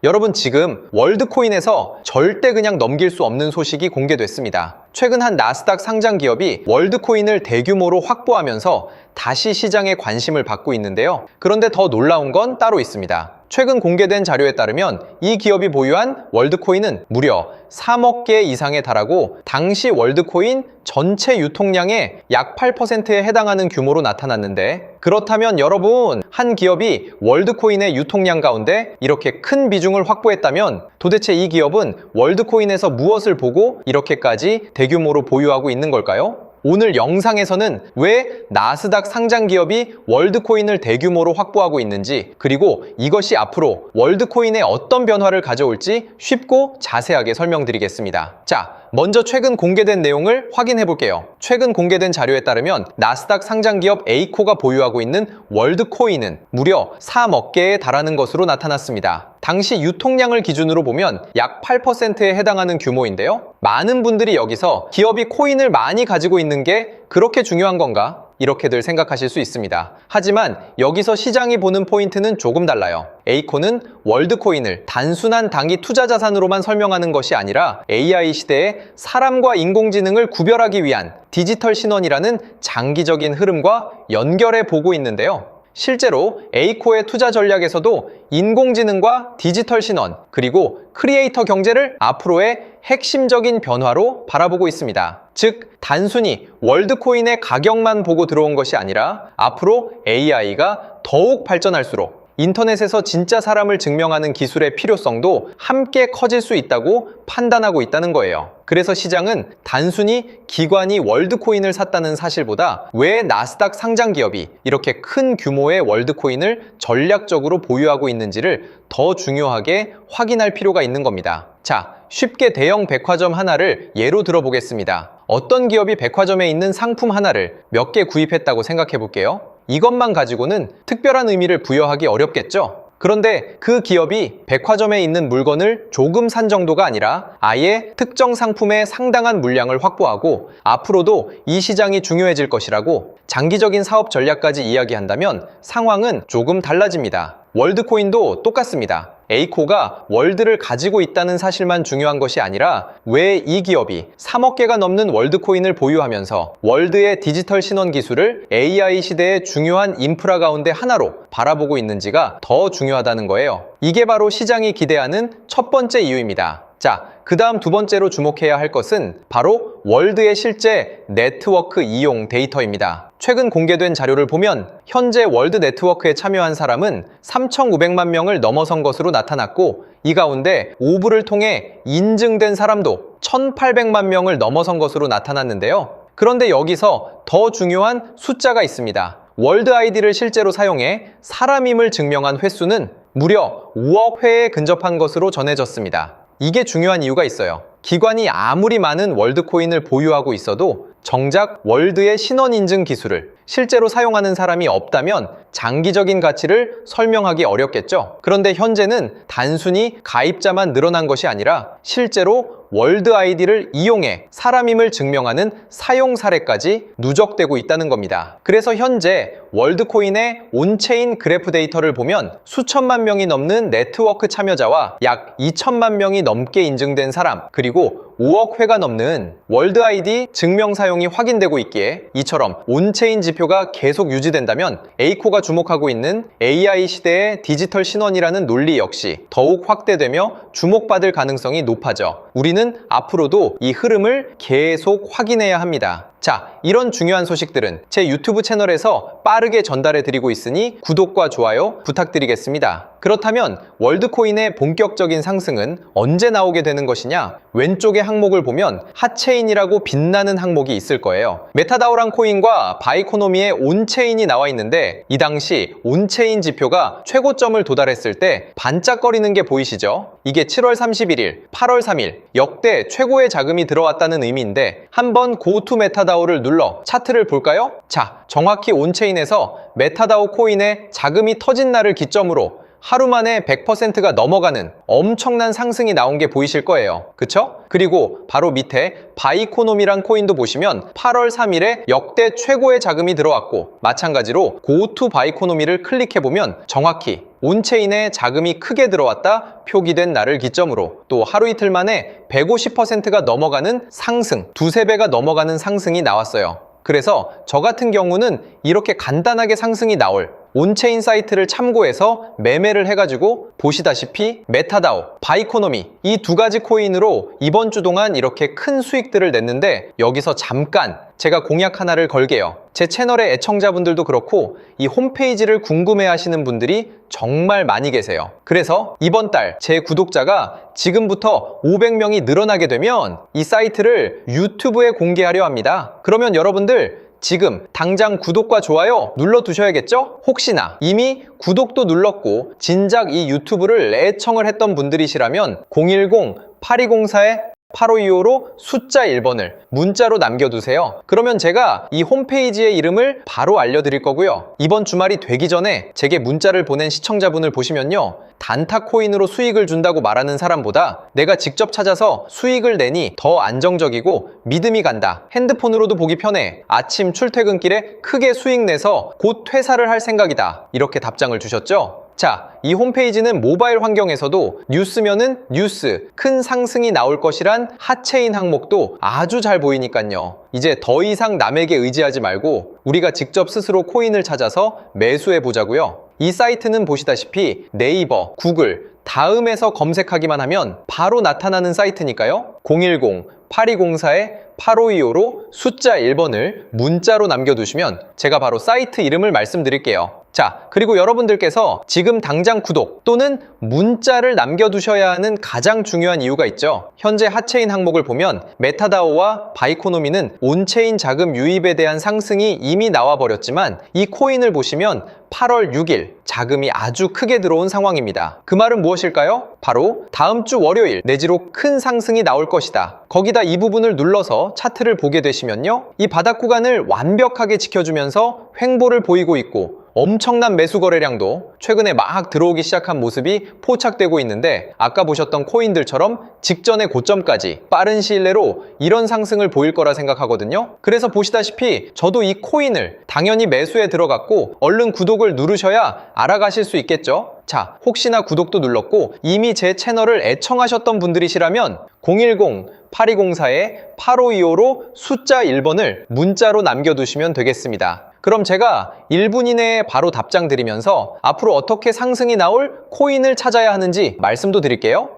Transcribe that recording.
여러분, 지금 월드코인에서 절대 그냥 넘길 수 없는 소식이 공개됐습니다. 최근 한 나스닥 상장 기업이 월드코인을 대규모로 확보하면서 다시 시장에 관심을 받고 있는데요. 그런데 더 놀라운 건 따로 있습니다. 최근 공개된 자료에 따르면 이 기업이 보유한 월드코인은 무려 3억 개 이상에 달하고 당시 월드코인 전체 유통량의 약 8%에 해당하는 규모로 나타났는데, 그렇다면 여러분, 한 기업이 월드코인의 유통량 가운데 이렇게 큰 비중을 확보했다면 도대체 이 기업은 월드코인에서 무엇을 보고 이렇게까지 대규모로 보유하고 있는 걸까요? 오늘 영상에서는 왜 나스닥 상장 기업이 월드코인을 대규모로 확보하고 있는지, 그리고 이것이 앞으로 월드코인에 어떤 변화를 가져올지 쉽고 자세하게 설명드리겠습니다. 자, 먼저 최근 공개된 내용을 확인해 볼게요. 최근 공개된 자료에 따르면 나스닥 상장 기업 에이코가 보유하고 있는 월드코인은 무려 3억 개에 달하는 것으로 나타났습니다. 당시 유통량을 기준으로 보면 약 8%에 해당하는 규모인데요. 많은 분들이 여기서 기업이 코인을 많이 가지고 있는 게 그렇게 중요한 건가? 이렇게들 생각하실 수 있습니다. 하지만 여기서 시장이 보는 포인트는 조금 달라요. 에이코는 월드코인을 단순한 단기 투자 자산으로만 설명하는 것이 아니라 AI 시대에 사람과 인공지능을 구별하기 위한 디지털 신원이라는 장기적인 흐름과 연결해 보고 있는데요. 실제로 에이코의 투자 전략에서도 인공지능과 디지털 신원, 그리고 크리에이터 경제를 앞으로의 핵심적인 변화로 바라보고 있습니다. 즉, 단순히 월드코인의 가격만 보고 들어온 것이 아니라 앞으로 AI가 더욱 발전할수록 인터넷에서 진짜 사람을 증명하는 기술의 필요성도 함께 커질 수 있다고 판단하고 있다는 거예요. 그래서 시장은 단순히 기관이 월드코인을 샀다는 사실보다 왜 나스닥 상장 기업이 이렇게 큰 규모의 월드코인을 전략적으로 보유하고 있는지를 더 중요하게 확인할 필요가 있는 겁니다. 자, 쉽게 대형 백화점 하나를 예로 들어보겠습니다. 어떤 기업이 백화점에 있는 상품 하나를 몇 개 구입했다고 생각해 볼게요. 이것만 가지고는 특별한 의미를 부여하기 어렵겠죠? 그런데 그 기업이 백화점에 있는 물건을 조금 산 정도가 아니라 아예 특정 상품의 상당한 물량을 확보하고 앞으로도 이 시장이 중요해질 것이라고 장기적인 사업 전략까지 이야기한다면 상황은 조금 달라집니다. 월드코인도 똑같습니다. 에이코가 월드를 가지고 있다는 사실만 중요한 것이 아니라 왜 이 기업이 3억 개가 넘는 월드코인을 보유하면서 월드의 디지털 신원 기술을 AI 시대의 중요한 인프라 가운데 하나로 바라보고 있는지가 더 중요하다는 거예요. 이게 바로 시장이 기대하는 첫 번째 이유입니다. 자, 그 다음 두 번째로 주목해야 할 것은 바로 월드의 실제 네트워크 이용 데이터입니다. 최근 공개된 자료를 보면 현재 월드 네트워크에 참여한 사람은 3,500만 명을 넘어선 것으로 나타났고, 이 가운데 오브를 통해 인증된 사람도 1,800만 명을 넘어선 것으로 나타났는데요. 그런데 여기서 더 중요한 숫자가 있습니다. 월드 아이디를 실제로 사용해 사람임을 증명한 횟수는 무려 5억 회에 근접한 것으로 전해졌습니다. 이게 중요한 이유가 있어요. 기관이 아무리 많은 월드코인을 보유하고 있어도 정작 월드의 신원 인증 기술을 실제로 사용하는 사람이 없다면 장기적인 가치를 설명하기 어렵겠죠. 그런데 현재는 단순히 가입자만 늘어난 것이 아니라 실제로 월드 아이디를 이용해 사람임을 증명하는 사용 사례까지 누적되고 있다는 겁니다. 그래서 현재 월드코인의 온체인 그래프 데이터를 보면 수천만 명이 넘는 네트워크 참여자와 약 2천만 명이 넘게 인증된 사람, 그리고 5억 회가 넘는 월드 아이디 증명 사용이 확인되고 있기에 이처럼 온체인 지표가 계속 유지된다면 에이코가 주목하고 있는 AI 시대의 디지털 신원이라는 논리 역시 더욱 확대되며 주목받을 가능성이 높아져 우리는 앞으로도 이 흐름을 계속 확인해야 합니다. 자, 이런 중요한 소식들은 제 유튜브 채널에서 빠르게 전달해 드리고 있으니 구독과 좋아요 부탁드리겠습니다. 그렇다면 월드코인의 본격적인 상승은 언제 나오게 되는 것이냐? 왼쪽의 항목을 보면 핫체인이라고 빛나는 항목이 있을 거예요. 메타다오란 코인과 바이코노미의 온체인이 나와 있는데 이 당시 온체인 지표가 최고점을 도달했을 때 반짝거리는 게 보이시죠? 이게 7월 31일, 8월 3일 역대 최고의 자금이 들어왔다는 의미인데 한번 고투 메타다오를 눌러 차트를 볼까요? 자, 정확히 온체인에서 메타다오 코인의 자금이 터진 날을 기점으로 하루 만에 100%가 넘어가는 엄청난 상승이 나온 게 보이실 거예요. 그쵸? 그리고 바로 밑에 바이코노미란 코인도 보시면 8월 3일에 역대 최고의 자금이 들어왔고, 마찬가지로 고투 바이코노미를 클릭해보면 정확히 온체인에 자금이 크게 들어왔다 표기된 날을 기점으로 또 하루 이틀 만에 150%가 넘어가는 상승, 두세 배가 넘어가는 상승이 나왔어요. 그래서 저 같은 경우는 이렇게 간단하게 상승이 나올 온체인 사이트를 참고해서 매매를 해가지고 보시다시피 메타다오, 바이코노미 이 두 가지 코인으로 이번 주 동안 이렇게 큰 수익들을 냈는데, 여기서 잠깐 제가 공약 하나를 걸게요. 제 채널의 애청자분들도 그렇고 이 홈페이지를 궁금해하시는 분들이 정말 많이 계세요. 그래서 이번 달 제 구독자가 지금부터 500명이 늘어나게 되면 이 사이트를 유튜브에 공개하려 합니다. 그러면 여러분들 지금 당장 구독과 좋아요 눌러두셔야겠죠? 혹시나 이미 구독도 눌렀고 진작 이 유튜브를 애청을 했던 분들이시라면 010-8204-8525로 숫자 1번을 문자로 남겨두세요. 그러면 제가 이 홈페이지의 이름을 바로 알려드릴 거고요. 이번 주말이 되기 전에 제게 문자를 보낸 시청자분을 보시면요, 단타 코인으로 수익을 준다고 말하는 사람보다 내가 직접 찾아서 수익을 내니 더 안정적이고 믿음이 간다, 핸드폰으로도 보기 편해, 아침 출퇴근길에 크게 수익 내서 곧 퇴사를 할 생각이다, 이렇게 답장을 주셨죠? 자, 이 홈페이지는 모바일 환경에서도 뉴스면은 뉴스, 큰 상승이 나올 것이란 하체인 항목도 아주 잘 보이니까요. 이제 더 이상 남에게 의지하지 말고 우리가 직접 스스로 코인을 찾아서 매수해 보자고요. 이 사이트는 보시다시피 네이버, 구글, 다음에서 검색하기만 하면 바로 나타나는 사이트니까요. 010-8204-8525로 숫자 1번을 문자로 남겨두시면 제가 바로 사이트 이름을 말씀드릴게요. 자, 그리고 여러분들께서 지금 당장 구독 또는 문자를 남겨두셔야 하는 가장 중요한 이유가 있죠. 현재 하체인 항목을 보면 메타다오와 바이코노미는 온체인 자금 유입에 대한 상승이 이미 나와버렸지만, 이 코인을 보시면 8월 6일 자금이 아주 크게 들어온 상황입니다. 그 말은 무엇일까요? 바로 다음 주 월요일 내지로 큰 상승이 나올 것이다. 거기다 이 부분을 눌러서 차트를 보게 되시면요, 이 바닥 구간을 완벽하게 지켜주면서 횡보를 보이고 있고, 엄청난 매수 거래량도 최근에 막 들어오기 시작한 모습이 포착되고 있는데, 아까 보셨던 코인들처럼 직전의 고점까지 빠른 시일 내로 이런 상승을 보일 거라 생각하거든요. 그래서 보시다시피 저도 이 코인을 당연히 매수에 들어갔고, 얼른 구독을 누르셔야 알아가실 수 있겠죠. 자, 혹시나 구독도 눌렀고 이미 제 채널을 애청하셨던 분들이시라면 010-8204-8525로 숫자 1번을 문자로 남겨두시면 되겠습니다. 그럼 제가 1분 이내에 바로 답장 드리면서 앞으로 어떻게 상승이 나올 코인을 찾아야 하는지 말씀도 드릴게요.